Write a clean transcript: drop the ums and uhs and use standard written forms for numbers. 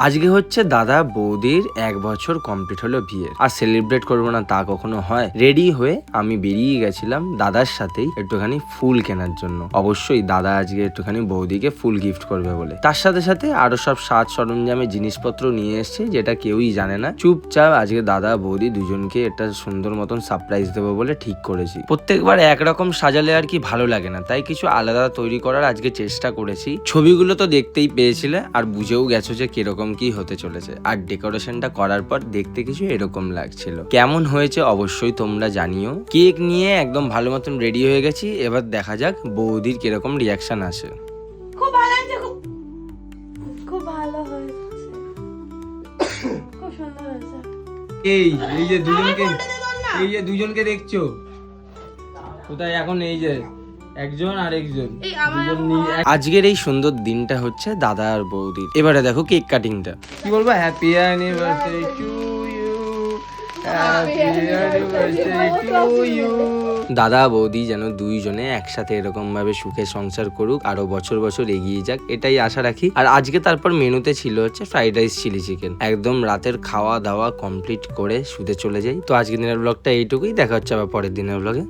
আজকে হচ্ছে দাদা বৌদির 1 বছর কমপ্লিট হলো বিয়ের। আর সেলিব্রেট করবো না তা কখনো হয়? রেডি হয়ে আমি বেরিয়ে গেছিলাম দাদার সাথেই একটুখানি ফুল কেনার জন্য। অবশ্যই দাদা আজকে একটুখানি বৌদিকে ফুল গিফট করবে বলে। তার সাথে সাথে আরো সব সাজ সরঞ্জামের জিনিসপত্র নিয়ে এসছে, যেটা কেউই জানে না। চুপচাপ আজকে দাদা বৌদি দুজনকে একটা সুন্দর মতন সারপ্রাইজ দেবো বলে ঠিক করেছি। প্রত্যেকবার একরকম সাজালে আর কি ভালো লাগে না, তাই কিছু আলাদা তৈরি করার আজকে চেষ্টা করেছি। ছবিগুলো তো দেখতেই পেয়েছিলে আর বুঝেও গেছো যে কিরকম কি হতে চলেছে। আর ডেকোরেশনটা করার পর দেখতে কিছু এরকম লাগছিল। কেমন হয়েছে অবশ্যই তোমরা জানিও। কেক নিয়ে একদম ভালো মতন রেডি হয়ে গেছি, এবার দেখা যাক বৌদির কিরকম রিয়াকশন আসে। খুব ভালো হয়েছে, খুব ভালো হয়েছে, খুব সুন্দর হয়েছে। এই যে দুজনকে দেখছো কোথায় এখন? এই যে একজন আর একজন। আজকের এই সুন্দর দিনটা হচ্ছে দাদা আর বৌদির। এবারে দেখো কেক কাটিংটা। কি বলবো? Happy anniversary to you, happy anniversary to you. দাদা বৌদি যেন দুইজনে একসাথে এরকম ভাবে সুখে সংসার করুক, আরো বছর বছর এগিয়ে যাক, এটাই আশা রাখি। আর আজকে তারপর মেনুতে ছিল হচ্ছে ফ্রাইড রাইস, চিলি চিকেন। একদম রাতের খাওয়া দাওয়া কমপ্লিট করে শুতে চলে যাই। তো আজকের দিনের ব্লগটা এইটুকুই। দেখা হচ্ছে আবার পরের দিনের ব্লগে।